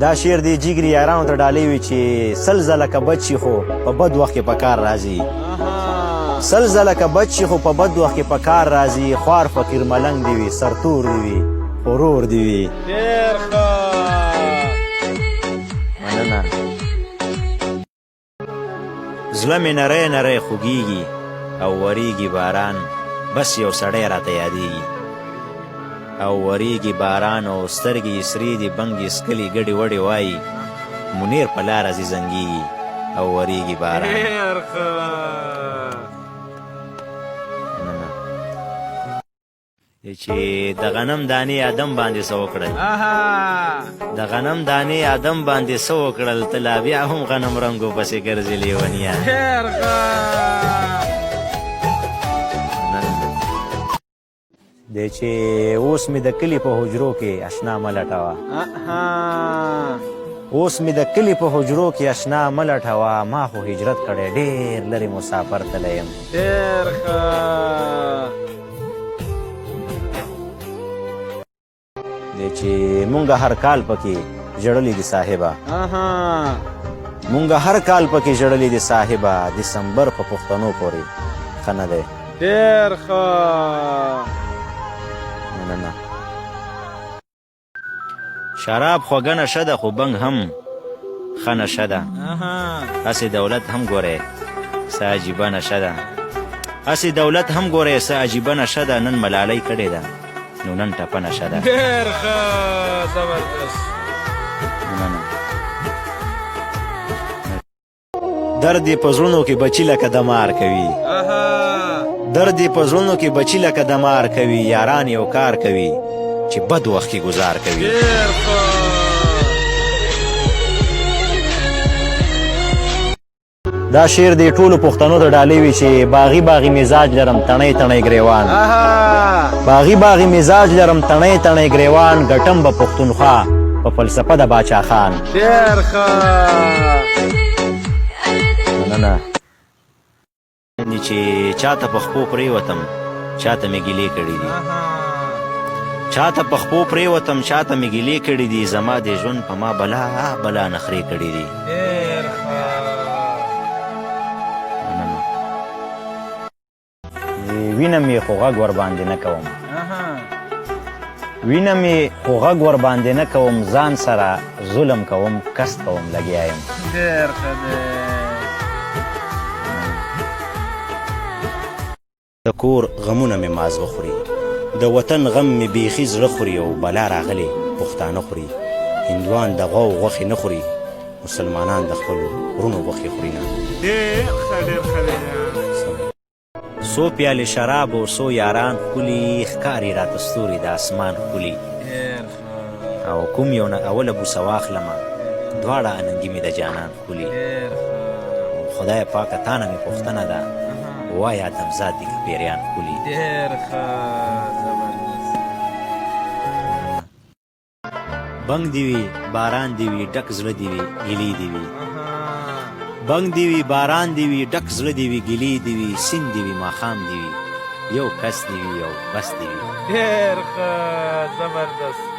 دا شعر دی جګري یارانو ته ډالۍ وي چې سل ځله که بد شي خو په بد وخت کې په کار راځي سل ځله که بد شي خو په بد وخت کې په کار راځي خوار فقیر ملنګ دی وي سرتور دی وي غرور دی وي ډېر ښه مننه زړه مې نری نری خوږېږي او وریږي باران بس یو سړی راته یادېږي او وریږي باران او سترګې یې سرې دي بنګې سکلي ګډې وډې وایي منیر په لاره ځي زنګېږي او وریږي باران ډېر ښه چې د غنم دانې آدم باندې څه وکړل د غنم دانې آدم باندې څه وکړل ته لا بیا هم غنم رنګو پسې ګرځې لیونیه ډېر ښه دی چې اوس مې د کلي په حجرو کې اشنا مه لټوه اوس مې د کلي په حجرو کې اشنا مه لټوه ما خو هجرت کړی ډېر لرې مسافر تللی یم ډېر ښه دی چې مونږ هر کال پکې ژړلي دي صاحبه مونږ هر کال پکې ژړلي دي صاحبه دسمبر په پښتنو پورې ښه نه دی ډېر ښه مننه شراب خوږه نشه ده خو بنګ هم ښه نشه ده هسې دولت هم ګورئ څه عجیبه نشه ده هسې دولت هم ګورئ څه عجیبه نشه ده نن ملالۍ کړې ده نو نن ټپه نشه ده ډېر ښه زبردست مننه درد یې په زړونو کې بچي لکه دمار کوي درد یې په زړونو کې بچي لکه دمار کوي یاران یو کار کوي چې بد وخت کې ګزار کوي ډېر ښه دا شعر دی ټولو پښتنو ته ډالۍ وي چې باغي باغي مزاج لرم تڼۍ تڼۍ ګریوان باغي باغي مزاج لرم تڼۍ تڼۍ ګریوان ګټم به پښتونخوا په فلسفه د باچا خان ډېر ښه مننه چې چاته په خپو پرېوتم چاته مې ګیلې کړي دي چاته په خپو پرېوتم چاته مې ګیلې کړي دي زما د ژوند په ما بلا بلا نخرې کړي دي ډېر ښه وینه مې خو غږ ورباندې نه کوم وینه مې خو غږ ورباندې نه کوم ځان سره ظلم کوم کست کوم لګیا یم ډېر ښه دی د کور غمونه مې مازغه خوري د وطن غم مې بیخي زړه خوري او بلا راغلې پښتانه خوري هندوان د غوا غوښې نه خوري مسلمانان د خپلو وروڼو غوښې خوري نه ډېر ښه ډېر ښه دی څو پیالې شراب او څو یاران ښکلي ښکاري راته ستوري د اسمان ښکلي او کوم یو نه اوله بوسه واخلمه دواړه اننګي مې د جانان ښکلي خدای پاکه تا نه مې پوښتنه ده وای آدمزاد دي که پیریان ښکلي ډېر ښه زبردست بنګ دی وي باران دی وي ډک زړه دی وي ګیلې دی وي بنګ دی وي باران دی وي ډک زړه دی وي ګیلې دی وي سیند دی وي ماښام دی وي یو کس دی وي یو بس دی وي ډېر ښه زبردست